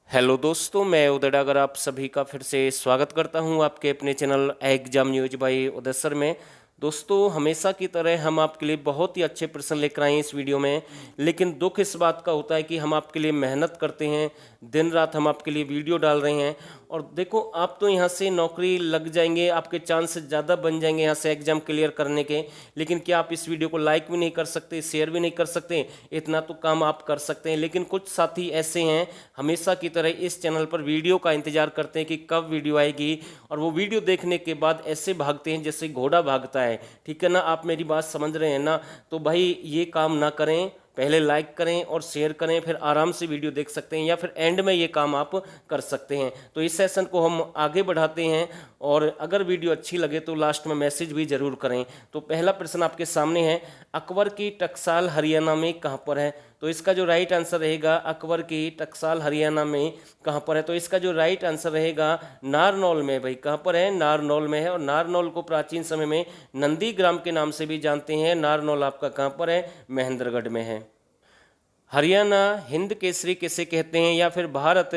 Hello दोस्तों, मैं उदय डागर आप सभी का फिर से स्वागत करता हूं आपके अपने चैनल एग्जाम न्यूज बाय उदय सर में। दोस्तों, हमेशा की तरह हम आपके लिए बहुत ही अच्छे प्रश्न लेकर आए हैं इस वीडियो में। लेकिन दुख इस बात का होता है कि हम आपके लिए मेहनत करते हैं, दिन रात हम आपके लिए वीडियो डाल रहे हैं। और देखो, आप तो यहाँ से नौकरी लग जाएंगे, आपके चांस ज़्यादा बन जाएंगे यहाँ से एग्जाम क्लियर करने के। लेकिन क्या आप इस वीडियो को लाइक भी नहीं कर सकते, शेयर भी नहीं कर सकते? इतना तो काम आप कर सकते हैं। लेकिन कुछ साथी ऐसे हैं, हमेशा की तरह इस चैनल पर वीडियो का इंतजार करते हैं कि कब वीडियो आएगी, और वो वीडियो देखने के बाद ऐसे भागते हैं जैसे घोड़ा भागता है। ठीक है ना? आप मेरी बात समझ रहे हैं ना? तो भाई ये काम ना करें, पहले लाइक करें और शेयर करें, फिर आराम से वीडियो देख सकते हैं, या फिर एंड में ये काम आप कर सकते हैं। तो इस सेशन को हम आगे बढ़ाते हैं, और अगर वीडियो अच्छी लगे तो लास्ट में मैसेज भी ज़रूर करें। तो पहला प्रश्न आपके सामने है, अकबर की टकसाल हरियाणा में कहाँ पर है? तो इसका जो राइट आंसर रहेगा, अकबर की टकसाल हरियाणा में कहाँ पर है? तो इसका जो राइट आंसर रहेगा, नारनौल में। भाई कहाँ पर है? नारनौल में है। और नारनौल को प्राचीन समय में नंदीग्राम के नाम से भी जानते हैं। नारनौल आपका कहाँ पर है? महेंद्रगढ़ में है। हरियाणा हिंद केसरी किसे कहते हैं, या फिर भारत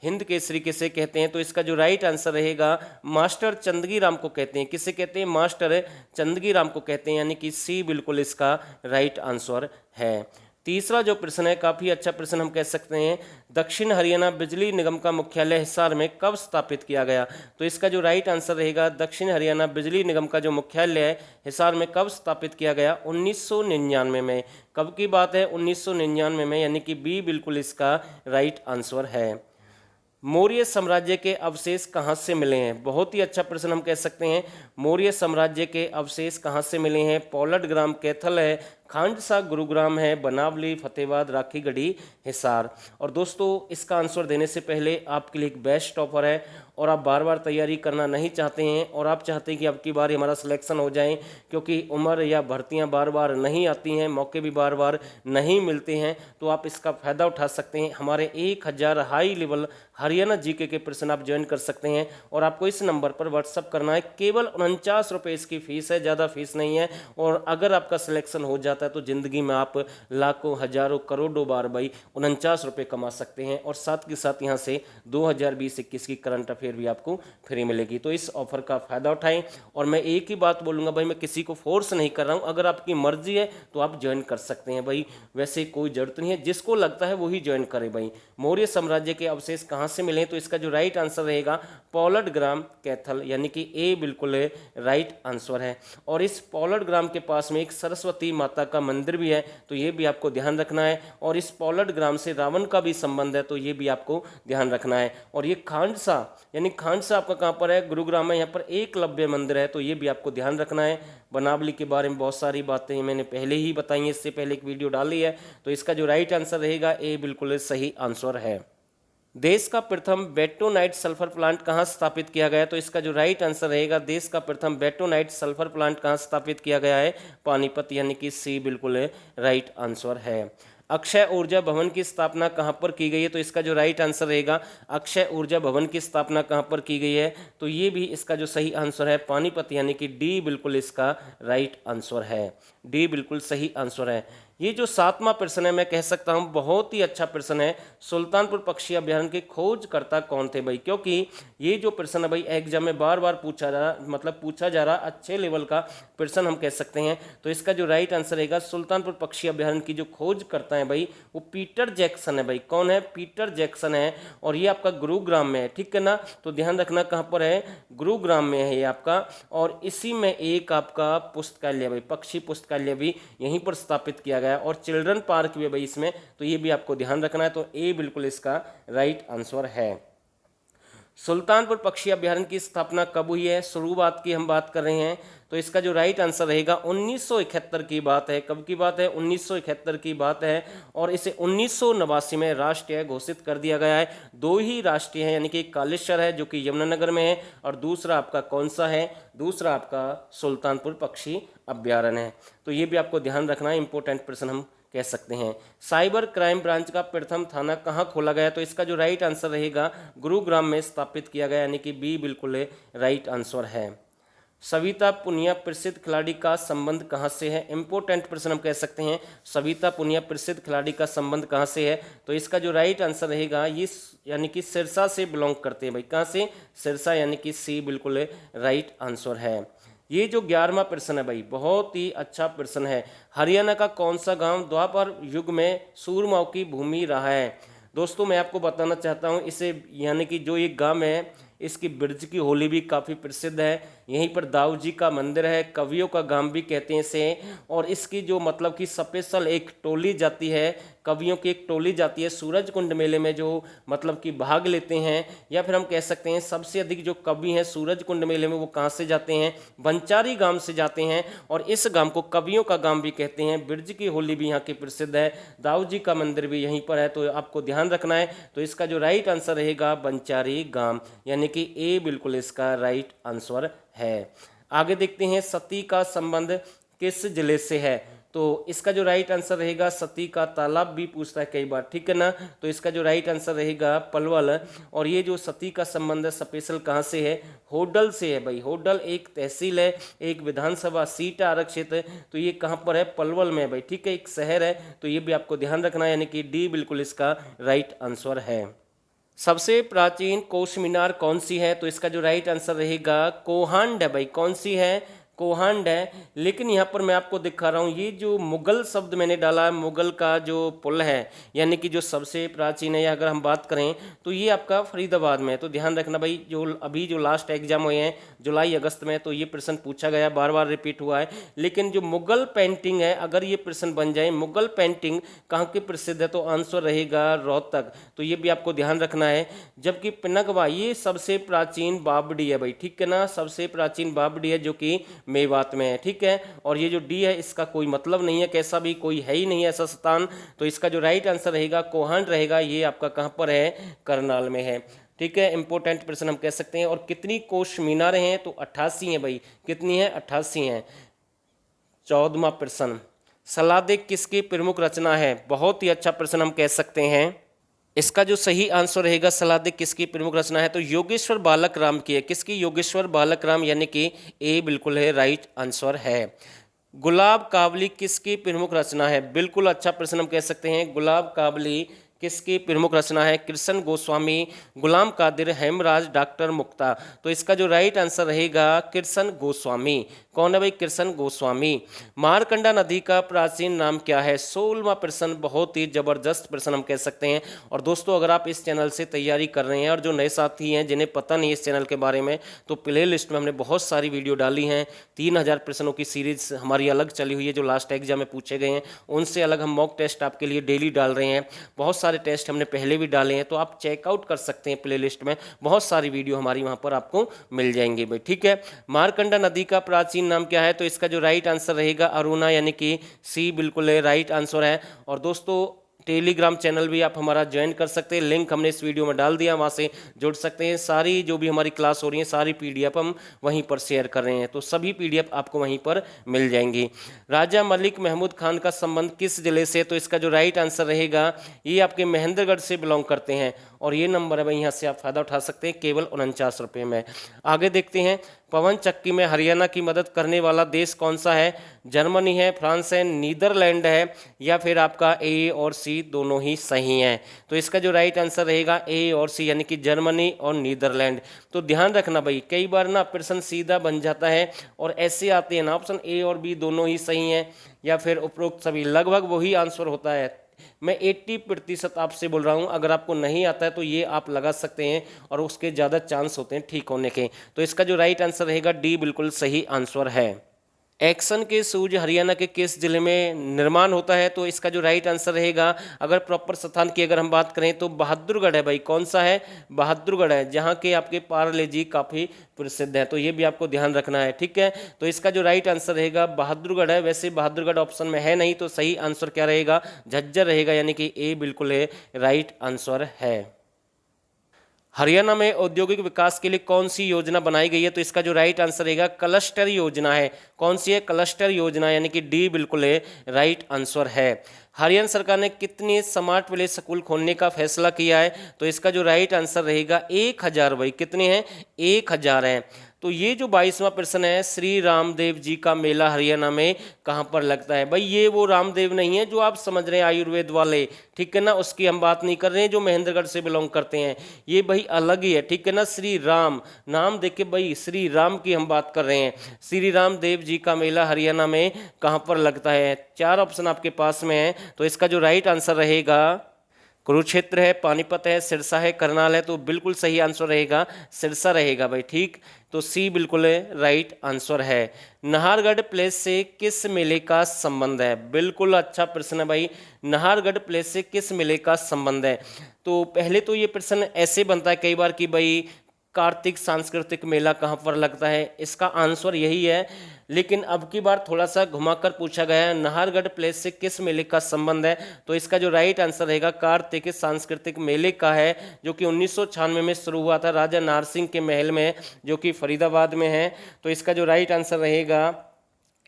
हिंद केसरी किसे कहते हैं? तो इसका जो राइट आंसर रहेगा, मास्टर चंदगी राम को कहते हैं। किसे कहते हैं? मास्टर चंदगी राम को कहते हैं, यानी कि सी बिल्कुल इसका राइट आंसर है। तीसरा जो प्रश्न है, काफ़ी अच्छा प्रश्न हम कह सकते हैं, दक्षिण हरियाणा बिजली निगम का मुख्यालय हिसार में कब स्थापित किया गया? तो इसका जो राइट आंसर रहेगा, दक्षिण हरियाणा बिजली निगम का जो मुख्यालय है हिसार में कब स्थापित किया गया? 1999 में। कब की बात है? 1999 में, यानी कि बी बिल्कुल इसका राइट आंसर है। मौर्य साम्राज्य के अवशेष कहाँ से मिले हैं? बहुत ही अच्छा प्रश्न हम कह सकते हैं। मौर्य साम्राज्य के अवशेष कहाँ से मिले हैं? पौलड ग्राम कैथल है, खांडसा गुरुग्राम है, बनावली, फतेहाबाद, राखीगढ़ी, हिसार। और दोस्तों, इसका आंसर देने से पहले आपके लिए एक बेस्ट ऑफर है, और आप बार बार तैयारी करना नहीं चाहते हैं, और आप चाहते हैं कि अब की बार हमारा सिलेक्शन हो जाए, क्योंकि उम्र या भर्तियां बार बार नहीं आती हैं, मौके भी बार बार नहीं मिलते हैं, तो आप इसका फ़ायदा उठा सकते हैं। हमारे 1000 हाई लेवल हरियाणा जीके के प्रश्न आप ज्वाइन कर सकते हैं, और आपको इस नंबर पर व्हाट्सअप करना है। केवल 49 रुपये इसकी फ़ीस है, ज़्यादा फीस नहीं है। और अगर आपका सिलेक्शन हो जाता है तो ज़िंदगी में आप लाखों, हजारों, करोड़ों बार भाई 49 रुपये कमा सकते हैं, और साथ के साथ यहाँ से 2020-21 की करंट अफेयर भी आपको फ्री मिलेगी। तो इस ऑफर का फ़ायदा उठाएं। और मैं एक ही बात बोलूँगा भाई, मैं किसी को फोर्स नहीं कर रहा हूँ, अगर आपकी मर्जी है तो आप ज्वाइन कर सकते हैं भाई, वैसे कोई ज़रूरत नहीं है, जिसको लगता है वही ज्वाइन करे भाई। मौर्य साम्राज्य के अवशेष कहाँ से मिले? तो इसका जो राइट आंसर रहेगा, पौलड ग्राम कैथल, यानी कि ए बिल्कुल राइट आंसर है। और इस पौलड ग्राम के पास में एक सरस्वती माता का मंदिर भी है, तो ये भी आपको ध्यान रखना है। और इस पौलड ग्राम से रावण का भी संबंध है, तो ये भी आपको ध्यान रखना है। और ये खांडसा, यानी खांडसा आपका कहाँ पर है? गुरुग्राम में। यहाँ पर एकलव्य मंदिर है, तो ये भी आपको ध्यान रखना है। बनावली के बारे में बहुत सारी बातें मैंने पहले ही बताई हैं, इससे पहले एक वीडियो डाली है। तो इसका जो राइट आंसर रहेगा, ए बिल्कुल सही आंसर है। देश का प्रथम बेटोनाइट सल्फर प्लांट कहाँ स्थापित किया गया? तो इसका जो राइट आंसर रहेगा, देश का प्रथम बेटोनाइट सल्फर प्लांट कहाँ स्थापित किया गया है? पानीपत, यानी कि सी बिल्कुल राइट आंसर है। अक्षय ऊर्जा भवन की स्थापना कहाँ पर की गई है? तो इसका जो राइट आंसर रहेगा, अक्षय ऊर्जा भवन की स्थापना कहाँ पर की गई है? तो ये भी इसका जो सही आंसर है, पानीपत, यानी कि डी बिल्कुल इसका राइट आंसर है। डी बिल्कुल सही आंसर है। ये जो 7वां प्रश्न है, मैं कह सकता हूँ बहुत ही अच्छा प्रश्न है। सुल्तानपुर पक्षी अभ्यारण्य के खोजकर्ता कौन थे भाई? क्योंकि ये जो प्रश्न है भाई एग्जाम में बार बार पूछा जा रहा, मतलब पूछा जा रहा, अच्छे लेवल का प्रश्न हम कह सकते हैं। तो इसका जो राइट आंसर रहेगा, सुल्तानपुर पक्षी अभ्यारण्य की जो खोज करता है भाई, वो पीटर जैक्सन है भाई। कौन है? पीटर जैक्सन है। और ये आपका गुरुग्राम में है, ठीक है ना? तो ध्यान रखना कहाँ पर है? गुरुग्राम में है ये आपका। और इसी में एक आपका पुस्तकालय भाई, पक्षी पुस्तकालय भी यहीं पर स्थापित किया गया, और चिल्ड्रन पार्क भी है भाई इसमें, तो ये भी आपको ध्यान रखना है। तो ए बिल्कुल इसका राइट आंसर है। सुल्तानपुर पक्षी अभ्यारण्य की स्थापना कब हुई है? शुरुआत की हम बात कर रहे हैं, तो इसका जो राइट आंसर रहेगा, 1971 की बात है। कब की बात है? 1971 की बात है। और इसे 1989 में राष्ट्रीय घोषित कर दिया गया है। दो ही राष्ट्रीय हैं, यानी कि कालेश्वर है जो कि यमुनानगर में है, और दूसरा आपका कौन सा है? दूसरा आपका सुल्तानपुर पक्षी अभ्यारण्य है। तो ये भी आपको ध्यान रखना है, इंपॉर्टेंट प्रश्न हम कह सकते हैं। साइबर क्राइम ब्रांच का प्रथम थाना कहाँ खोला गया? तो इसका जो राइट आंसर रहेगा, गुरुग्राम में स्थापित किया गया, यानी कि बी बिल्कुल राइट आंसर है। सविता पुनिया प्रसिद्ध खिलाड़ी का संबंध कहाँ से है? इंपॉर्टेंट प्रश्न हम कह सकते हैं। सविता पुनिया प्रसिद्ध खिलाड़ी का संबंध कहाँ से है? तो इसका जो राइट आंसर रहेगा ये यानी कि सिरसा से बिलोंग करते हैं भाई। कहाँ से? सिरसा, यानी कि सी बिल्कुल राइट आंसर है। ये जो 11वां प्रश्न है भाई, बहुत ही अच्छा प्रश्न है। हरियाणा का कौन सा गांव द्वापर युग में सूरमाओं की भूमि रहा है? दोस्तों मैं आपको बताना चाहता हूँ इसे, यानी कि जो ये गांव है इसकी ब्रज की होली भी काफ़ी प्रसिद्ध है। यहीं पर दाऊ जी का मंदिर है, कवियों का गांव भी कहते हैं इसे। और इसकी जो मतलब कि स्पेशल एक टोली जाती है, कवियों की एक टोली जाती है सूरज कुंड मेले में, जो मतलब कि भाग लेते हैं। या फिर हम कह सकते हैं सबसे अधिक जो कवि हैं सूरज कुंड मेले में वो कहाँ से जाते हैं? बंचारी गांव से जाते हैं। और इस गांव को कवियों का गांव भी कहते हैं। ब्रज की होली भी यहाँ की प्रसिद्ध है, दाऊ जी का मंदिर भी यहीं पर है, तो आपको ध्यान रखना है। तो इसका जो राइट आंसर रहेगा बंचारी गांव, यानी कि ए बिल्कुल इसका राइट आंसर है। आगे देखते हैं सती का संबंध किस जिले से है? तो इसका जो राइट आंसर रहेगा, सती का तालाब भी पूछता है कई बार, ठीक है ना। तो इसका जो राइट आंसर रहेगा पलवल। और ये जो सती का संबंध है स्पेशल कहाँ से है? होडल से है भाई। होडल एक तहसील है, एक विधानसभा सीट आरक्षित है। तो ये कहाँ पर है? पलवल में भाई, ठीक है, एक शहर है। तो ये भी आपको ध्यान रखना है, यानी कि डी बिल्कुल इसका राइट आंसर है। सबसे प्राचीन कोश मीनार कौन सी है? तो इसका जो राइट आंसर रहेगा कोहांड है भाई। कौन सी है? कोहांड है। लेकिन यहाँ पर मैं आपको दिखा रहा हूँ, ये जो मुगल शब्द मैंने डाला है, मुगल का जो पुल है, यानी कि जो सबसे प्राचीन है, या अगर हम बात करें तो ये आपका फरीदाबाद में है। तो ध्यान रखना भाई, जो अभी जो लास्ट एग्जाम हुए हैं जुलाई अगस्त में, तो ये प्रश्न पूछा गया, बार बार रिपीट हुआ है। लेकिन जो मुगल पेंटिंग है, अगर ये प्रश्न बन जाए मुगल पेंटिंग कहाँ की प्रसिद्ध है, तो आंसर रहेगा रोहतक। तो ये भी आपको ध्यान रखना है। जबकि पिनकवा ये सबसे प्राचीन बावड़ी है भाई, ठीक है ना, सबसे प्राचीन बावड़ी है जो कि मेवात में है, ठीक है। और ये जो डी है इसका कोई मतलब नहीं है, कैसा भी कोई है ही नहीं ऐसा स्थान। तो इसका जो राइट आंसर रहेगा कोहांड रहेगा। ये आपका कहाँ पर है? करनाल में है, ठीक है। इंपॉर्टेंट प्रश्न हम कह सकते हैं। और कितनी कोश मीनारें हैं? तो 88 हैं भाई। कितनी है? 88 हैं। 14वां प्रश्न, सलादेक किसकी प्रमुख रचना है? बहुत ही अच्छा प्रश्न हम कह सकते हैं। इसका जो सही आंसर रहेगा सलादेक किसकी प्रमुख रचना है? तो योगेश्वर बालक राम की है। किसकी? योगेश्वर बालक राम, यानी कि ए बिल्कुल है राइट आंसर है। गुलाब कावली किसकी प्रमुख रचना है? बिल्कुल अच्छा प्रश्न हम कह सकते हैं। गुलाब कावली किसकी प्रमुख रचना है? कृष्ण गोस्वामी, गुलाम कादिर, हेमराज, डॉक्टर मुक्ता। तो इसका जो राइट आंसर रहेगा कृष्ण गोस्वामी। कौन है भाई? कृष्ण गोस्वामी। मारकंडा नदी का प्राचीन नाम क्या है? 16वां प्रश्न, बहुत ही जबरदस्त प्रश्न हम कह सकते हैं। और दोस्तों अगर आप इस चैनल से तैयारी कर रहे हैं और जो नए साथी हैं जिन्हें पता नहीं इस चैनल के बारे में, तो प्ले लिस्ट में हमने बहुत सारी वीडियो डाली हैं। 3000 प्रश्नों की सीरीज हमारी अलग चली हुई है जो लास्ट एग्जाम में पूछे गए हैं, उनसे अलग हम मॉक टेस्ट आपके लिए डेली डाल रहे हैं। बहुत सारे टेस्ट हमने पहले भी डाले हैं, तो आप चेकआउट कर सकते हैं प्ले लिस्ट में, बहुत सारी वीडियो हमारी वहाँ पर आपको मिल जाएंगी भाई, ठीक है। मारकंडा नदी का प्राचीन नाम क्या है? तो इसका जो राइट आंसर रहेगा अरुणा, यानी कि सी बिल्कुल राइट आंसर है। और दोस्तों टेलीग्राम चैनल भी आप हमारा ज्वाइन कर सकते हैं, लिंक हमने इस वीडियो में डाल दिया, वहाँ से जुड़ सकते हैं। सारी जो भी हमारी क्लास हो रही है सारी पीडीएफ हम वहीं पर शेयर कर रहे हैं, तो सभी पीडीएफ आपको वहीं पर मिल जाएंगी। राजा मलिक महमूद खान का संबंध किस जिले से? तो इसका जो राइट आंसर रहेगा ये आपके महेंद्रगढ़ से बिलोंग करते हैं। और ये नंबर है भाई, यहाँ से आप फायदा उठा सकते हैं केवल 49 रुपये में। आगे देखते हैं, पवन चक्की में हरियाणा की मदद करने वाला देश कौन सा है? जर्मनी है, फ्रांस है, नीदरलैंड है, या फिर आपका ए और सी दोनों ही सही हैं। तो इसका जो राइट आंसर रहेगा ए और सी, यानी कि जर्मनी और नीदरलैंड। तो ध्यान रखना भाई, कई बार ना प्रश्न सीधा बन जाता है और ऐसे आते हैं ना ऑप्शन ए और बी दोनों ही सही हैं, या फिर उपरोक्त सभी, लगभग वही आंसर होता है। मैं 80% आपसे बोल रहा हूँ, अगर आपको नहीं आता है तो ये आप लगा सकते हैं और उसके ज़्यादा चांस होते हैं ठीक होने के। तो इसका जो राइट आंसर रहेगा डी बिल्कुल सही आंसर है। एक्शन के सूर्य हरियाणा के किस जिले में निर्माण होता है? तो इसका जो राइट आंसर रहेगा, अगर प्रॉपर स्थान की अगर हम बात करें तो बहादुरगढ़ है भाई। कौन सा है? बहादुरगढ़ है, जहाँ के आपके पार्ले जी काफ़ी प्रसिद्ध है। तो ये भी आपको ध्यान रखना है, ठीक है। तो इसका जो राइट आंसर रहेगा बहादुरगढ़ है। वैसे बहादुरगढ़ ऑप्शन में है नहीं, तो सही आंसर क्या रहेगा? झज्जर रहेगा, यानी कि ए बिल्कुल है राइट आंसर है। हरियाणा में औद्योगिक विकास के लिए कौन सी योजना बनाई गई है? तो इसका जो राइट आंसर रहेगा क्लस्टर योजना है। कौन सी है? क्लस्टर योजना, यानी कि डी बिल्कुल है राइट आंसर है। हरियाणा सरकार ने कितनी स्मार्ट विलेज स्कूल खोलने का फैसला किया है? तो इसका जो राइट आंसर रहेगा 1000 भाई। कितने हैं? 1000 हैं। तो ये जो 22वां प्रश्न है, श्री रामदेव जी का मेला हरियाणा में कहाँ पर लगता है। भाई ये वो रामदेव नहीं है जो आप समझ रहे हैं आयुर्वेद वाले, ठीक है ना, उसकी हम बात नहीं कर रहे हैं जो महेंद्रगढ़ से बिलोंग करते हैं, ये भाई अलग ही है, ठीक है ना। श्री राम नाम देख के भाई श्री राम की हम बात कर रहे हैं। श्री रामदेव जी का मेला हरियाणा में कहाँ पर लगता है। 4 ऑप्शन आपके पास में है, तो इसका जो राइट आंसर रहेगा कुरुक्षेत्र है, पानीपत है, सिरसा है, करनाल है। तो बिल्कुल सही आंसर रहेगा सिरसा रहेगा भाई, ठीक। तो सी बिल्कुल राइट आंसर है। नाहरगढ़ प्लेस से किस मेले का संबंध है। बिल्कुल अच्छा प्रश्न है भाई, नाहरगढ़ प्लेस से किस मेले का संबंध है। तो पहले तो ये प्रश्न ऐसे बनता है कई बार कि भाई कार्तिक सांस्कृतिक मेला कहाँ पर लगता है, इसका आंसर यही है। लेकिन अब की बार थोड़ा सा घुमाकर पूछा गया है, नाहरगढ़ प्लेस से किस मेले का संबंध है। तो इसका जो राइट आंसर रहेगा कार्तिक सांस्कृतिक मेले का है, जो कि 1996 में शुरू हुआ था राजा नारसिंह के महल में, जो कि फरीदाबाद में है। तो इसका जो राइट आंसर रहेगा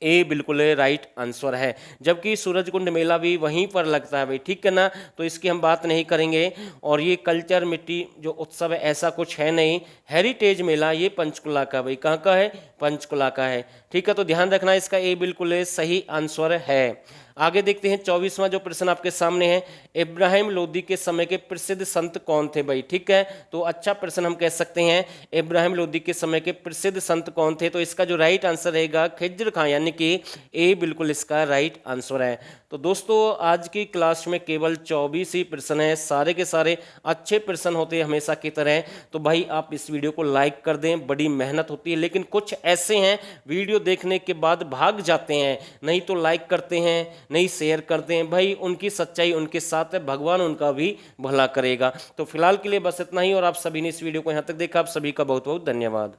ए बिल्कुल राइट आंसर है। जबकि सूरजकुंड मेला भी वहीं पर लगता है भाई, ठीक है ना, तो इसकी हम बात नहीं करेंगे। और ये कल्चर मिट्टी जो उत्सव है ऐसा कुछ है नहीं। हेरिटेज मेला ये पंचकुला का भाई, कहाँ का है, पंचकुला का है, ठीक है। तो ध्यान रखना इसका ए बिल्कुल सही आंसर है। आगे देखते हैं 24वां जो प्रश्न आपके सामने है, इब्राहिम लोदी के समय के प्रसिद्ध संत कौन थे भाई, ठीक है। तो अच्छा प्रश्न हम कह सकते हैं, इब्राहिम लोदी के समय के प्रसिद्ध संत कौन थे। तो इसका जो राइट आंसर रहेगा खिज्र खां, यानी कि ए बिल्कुल इसका राइट आंसर है। तो दोस्तों आज की क्लास में केवल 24 ही प्रश्न है, सारे के सारे अच्छे प्रश्न होते हैं हमेशा की तरह। तो भाई आप इस वीडियो को लाइक कर दें, बड़ी मेहनत होती है, लेकिन कुछ ऐसे हैं वीडियो देखने के बाद भाग जाते हैं, नहीं तो लाइक करते हैं, नहीं शेयर करते हैं। भाई उनकी सच्चाई उनके साथ है, भगवान उनका भी भला करेगा। तो फिलहाल के लिए बस इतना ही, और आप सभी ने इस वीडियो को यहाँ तक देखा, आप सभी का बहुत बहुत धन्यवाद।